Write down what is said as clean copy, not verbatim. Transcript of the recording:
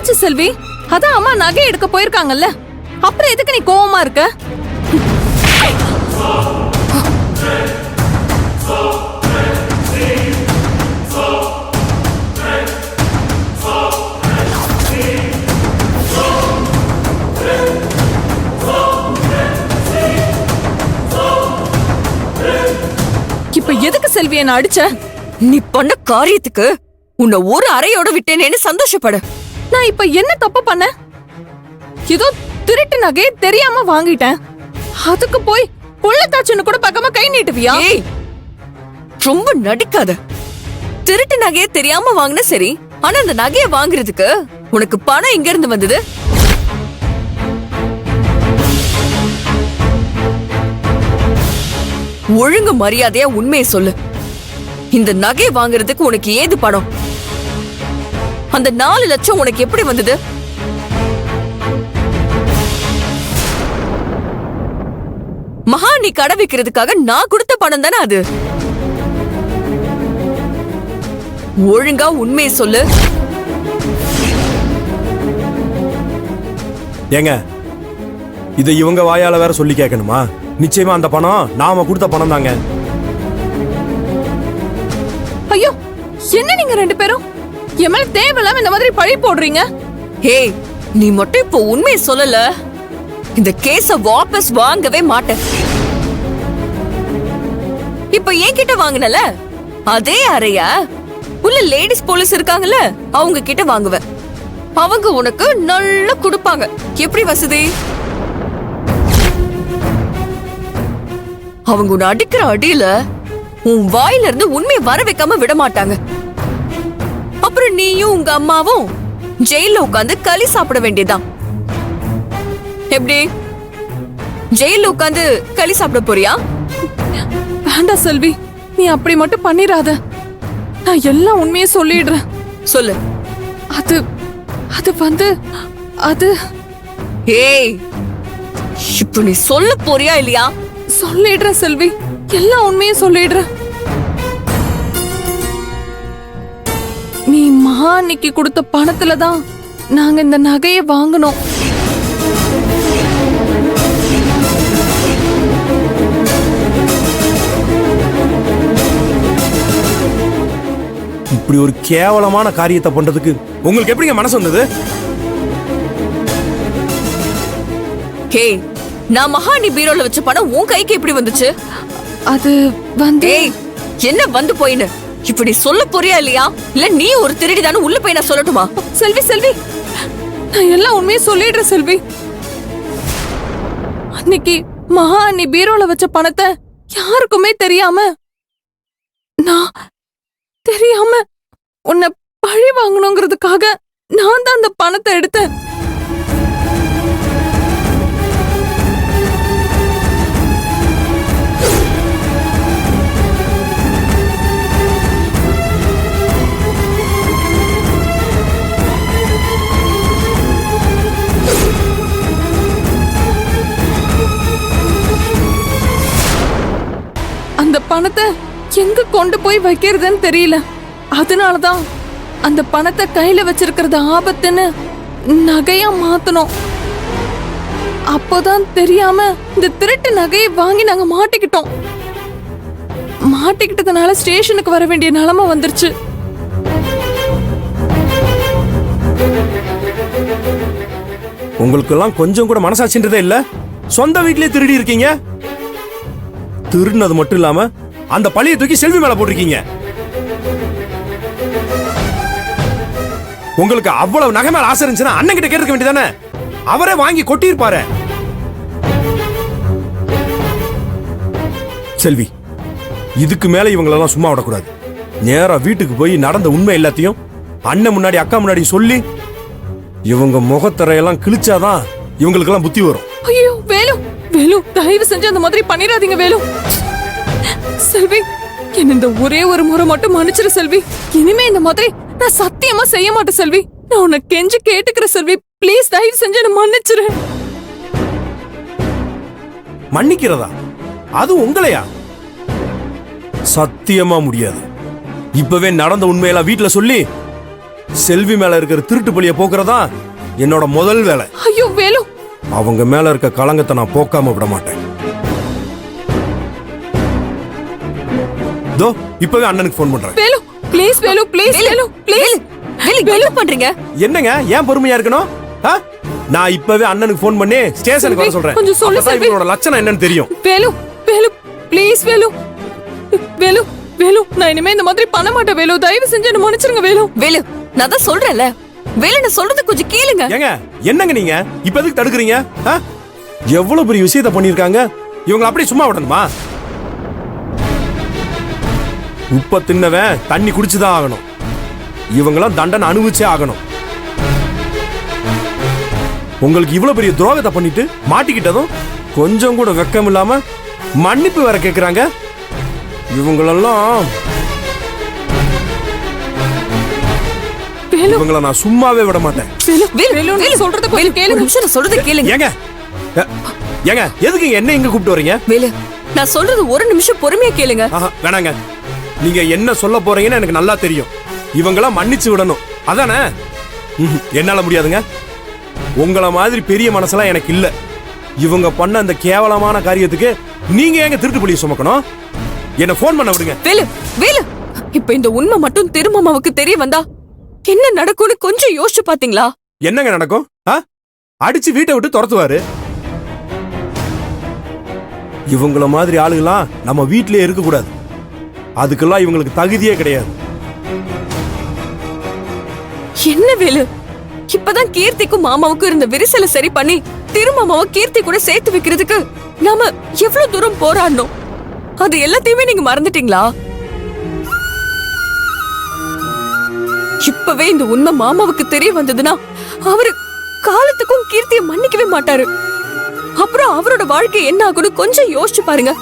என்னாச்சு செல்வி? அதான் அம்மா நகை எடுக்க போயிருக்காங்கல்ல, அப்புறம் எதுக்கு நீ கோவமா இருக்க? இப்ப எதுக்கு செல்வி என்ன அடிச்ச? நீ பண்ண காரியத்துக்கு உன்னை ஒரு அறையோட விட்டேனேன்னு சந்தோஷப்படு. நான் இப்ப என்ன தப்பு பண்ண? ஏதோ திருட்டு நகையை தெரியாம வாங்கிட்டேன், அதுக்கு போய் கொள்ளத்தாச்சுன்னு கூட பக்கமா கை நீட்டுவியா? ஏய், ரொம்ப நடிக்காத. திருட்டு நகையை தெரியாம வாங்கின சரி, ஆனா அந்த நகையை வாங்குறதுக்கு உனக்கு பணம் எங்க இருந்து வந்தது? ஒழுங்கு மரியாதையா உண்மையை சொல்லு. இந்த நகை வாங்குறதுக்கு உனக்கு ஏது பணம்? அந்த 4 லட்சம் உனக்கு எப்படி வந்தது? மகா நீ கடை வைக்கிறதுக்காக நான் கொடுத்த பணம் தானே அது. ஒழுங்கா உண்மையை சொல்லு. ஏங்க, இதை இவங்க வாயால வேற சொல்லி கேட்கணுமா? நிச்சயமா அந்த பணம் நாம கொடுத்த பணம் தாங்க. ஐயோ, என்ன நீங்க 2 பேரும் என் மேல தேவையில்லாம இந்த மாதிரி பழி போடுறீங்க? ஏய், நீ மட்டும் இப்போ உண்மையை சொல்லல, இந்த கேஸ வாபஸ் வாங்கவே மாட்டேன். இப்ப என்கிட்ட வாங்கினல அதே அறைய உள்ள லேடிஸ் போலீஸ் இருக்காங்கல்ல, அவங்க கிட்ட வாங்குவ. அவங்க உனக்கு நல்லா கொடுப்பாங்க. எப்படி வசதி? அவங்க உன்னை அடிக்கிற அடியில உன் வாயில இருந்து உண்மையை வர வைக்காம விட மாட்டாங்க. அப்புறம் நீயும் உங்க அம்மாவும் ஜெயில உட்காந்து களி சாப்பிட வேண்டியதான். எப்படி? ஜெயில உட்காந்து களி சாப்பிட போறியா? வேண்டாம் செல்வி, நீ அப்படி மட்டும் பண்ணிராத. நான் எல்லாம் உண்மையை சொல்லிடுறேன். சொல்லு. அது அது வந்து அது ஏய், இப்ப நீ சொல்ல போறியா இல்லையா? சொல்லிடுறேன் செல்வி, எல்லாம் உண்மையை சொல்லிடுறேன். நீ மகா அன்னைக்கு கொடுத்த பணத்துல தான் நாங்க இந்த நகையை வாங்கணும். இப்படி ஒரு கேவலமான காரியத்தை பண்றதுக்கு உங்களுக்கு எப்படிங்க மனசு வந்தது? ஹே, நான் மகாணி பீரோல வச்ச பணம் உன் கைக்கு எப்படி வந்துச்சு? அது வந்து ஏய், என்ன வந்து போயின்னு இப்படி சொல்ல போறியா இல்லையா? இல்ல நீ ஒரு திருடிதானு உள்ள போய் நான் சொல்லட்டுமா? செல்வி செல்வி, நான் எல்லாம் உண்மையை சொல்லிடுறேன் செல்வி. அன்னைக்கு மகா அண்ணி பீரோல வச்ச பணத்தை யாருக்குமே தெரியாம நான் தெரியாம உன்னை பழி வாங்கணுங்கிறதுக்காக நான் தான் அந்த பணத்தை எடுத்தேன். அந்த பணத்தை எங்க கொண்டு போய் வைக்கிறதுன்னு தெரியல. அதனாலதான் அந்த பணத்தை கையில வச்சிருக்கிறது ஆபத்துன்னு நகையா மாத்தணும். அப்போதான் தெரியாம இந்த திருட்டு நகையை வாங்கி நாங்க மாட்டிக்கிட்டோம். மாட்டிக்கிட்டதுனால ஸ்டேஷனுக்கு வர வேண்டிய நிலைமை வந்துருச்சு. உங்களுக்கு எல்லாம் கொஞ்சம் கூட மனசாட்சின்றதே இல்ல. சொந்த வீட்லயே திருடி இருக்கீங்க. திருடினது மட்டும் இல்லாம அந்த பழியை தூக்கி செல்வி மேல போட்டிருக்கீங்க. உங்களுக்கு அவ்வளவு நகை மேல ஆசை இருந்துச்சுன்னா அண்ணன் கிட்ட கேட்க வேண்டியதானே? அவரே வாங்கி கொட்டியிருப்பாரு. செல்வி, இதுக்கு மேல இவங்களெல்லாம் சும்மா விடக்கூடாது. நேரா வீட்டுக்கு போய் நடந்த உண்மை எல்லாத்தையும் அண்ணன் முன்னாடி அக்கா முன்னாடி சொல்லி இவங்க முகத்தரையெல்லாம் கிழிச்சாதான் இவங்களுக்கு எல்லாம் புத்தி வரும். ஐயோ வேலு, வேலு தயவு செஞ்சு அந்த மாதிரி பண்ணிராதீங்க வேலு. செல்வி, என்ன இந்த ஒரே ஒரு முறை மட்டும் மன்னிச்சிரு செல்வி. இனிமே இந்த மாதிரி நான் சத்தியமா செய்ய மாட்டேன் செல்வி. நான் உன்னை கெஞ்சு கேட்டுக்கிற செல்வி, ப்ளீஸ் தயவு செஞ்சு என்ன மன்னிச்சிரு. மன்னிக்கிறதா? அது உங்களையா? சத்தியமா முடியாது. இப்பவே நடந்த உண்மையெல்லாம் வீட்டுல சொல்லி செல்வி மேல இருக்கிற திருட்டு பழிய போக்குறதா என்னோட முதல் வேலை. ஐயோ வேலு, அவங்க மேல இருக்க களங்கத்தை நான் போக்காம விட மாட்டேன். தோ இப்பவே அண்ணனுக்கு ஃபோன் பண்றேன். Velu please, Velu please, Velu please. என்ன பண்றீங்க? என்னங்க ஏன் பொறுமையா இருக்கணும்? ஆ? நான் இப்பவே அண்ணனுக்கு ஃபோன் பண்ணி ஸ்டேஷனுக்கு வர சொல்றேன். கொஞ்சம் சொல்லு அப்பதான் செல்வி. இவங்களோட லட்சணம் என்னன்னு தெரியும். வேலு வேலு ப்ளீஸ் வேலு. வேலு வேலு, நான் இனிமே இந்த மாதிரி பண்ண மாட்டேன் வேலு. தயவு செஞ்சு என்ன மன்னிச்சிருங்க வேலு. வேலு, நான் தான் சொல்றேன்ல, வேலு நான் சொல்றது கொஞ்சம் கேளுங்க. ஏங்க என்னங்க நீங்க இப்ப எதுக்கு தடுக்குறீங்க? ஆ? எவ்வளவு பெரிய விஷயத்தை பண்ணிருக்காங்க, இவங்க அப்படியே சும்மா விடணுமா? உப்ப தின்னவன் தண்ணி குடிச்சுதான் ஆகணும். இவங்களாம் தண்டனை அனுபவிச்சே ஆகணும். உங்களுக்கு இவ்வளவு பெரிய துரோகத்தை பண்ணிட்டு மாட்டிக்கிட்டதும் கொஞ்சம் கூட வெக்கம் இல்லாம மன்னிப்பு வேற கேக்குறாங்க. இவங்களெல்லாம் வேலு இவங்கள நான் சும்மாவே விட மாட்டேன். வேலு வேலு, நான் சொல்றத கொஞ்சம் ஒரு கேளுங்க. நிமிஷம், நான் சொல்றதை கேளுங்க. ஏங்க ஏங்க எதுக்கு என்ன இங்க கூப்பிட்டு வரீங்க? வேலு, நான் சொல்றது ஒரு நிமிஷம் பொறுமையா கேளுங்க. ஆஹா, வேணாங்க. நீங்க என்ன சொல்ல போறீங்கன்னு எனக்கு நல்லா தெரியும். இவங்களாம் மன்னிச்சு விடணும் அதானே? என்னால முடியாதுங்க. உங்கள மாதிரி பெரிய மனசெல்லாம் எனக்கு இல்ல. இவங்க பண்ண அந்த கேவலமான காரியத்துக்கு நீங்க ஏங்க திருட்டு பழிய சுமக்கணும்? என்ன போன் பண்ண விடுங்க. வேலு வேலு, இப்ப இந்த உண்மை மட்டும் திருமாமாவுக்கு தெரிய வந்தா என்ன நடக்கும்னு கொஞ்சம் யோசிச்சு பாத்தீங்களா? என்னங்க நடக்கும்? அடிச்சு வீட்டை விட்டு துரத்துவாரு. இவங்கள மாதிரி ஆளுகளாம் நம்ம வீட்டிலே இருக்க கூடாது. அதுக்கெல்லாம் இவங்களுக்கு தகுதியே கிடையாது. என்ன வேலு, இப்பதான் கீர்த்திக்கும் மாமாவுக்கும் இருந்த விரிசலை சரி பண்ணி திருமாமாவை கீர்த்தி கூட சேர்த்து வைக்கிறதுக்கு நாம எவ்வளவு தூரம் போராடணும். அது எல்லாத்தையுமே நீங்க மறந்துட்டீங்களா? இப்பவே இந்த உண்மை மாமாவுக்கு தெரிய வந்ததுன்னா அவரு காலத்துக்கும் கீர்த்தியை மன்னிக்கவே மாட்டாரு. அப்புறம் அவரோட வாழ்க்கை என்ன ஆகும்னு கொஞ்சம் யோசிச்சு பாருங்க.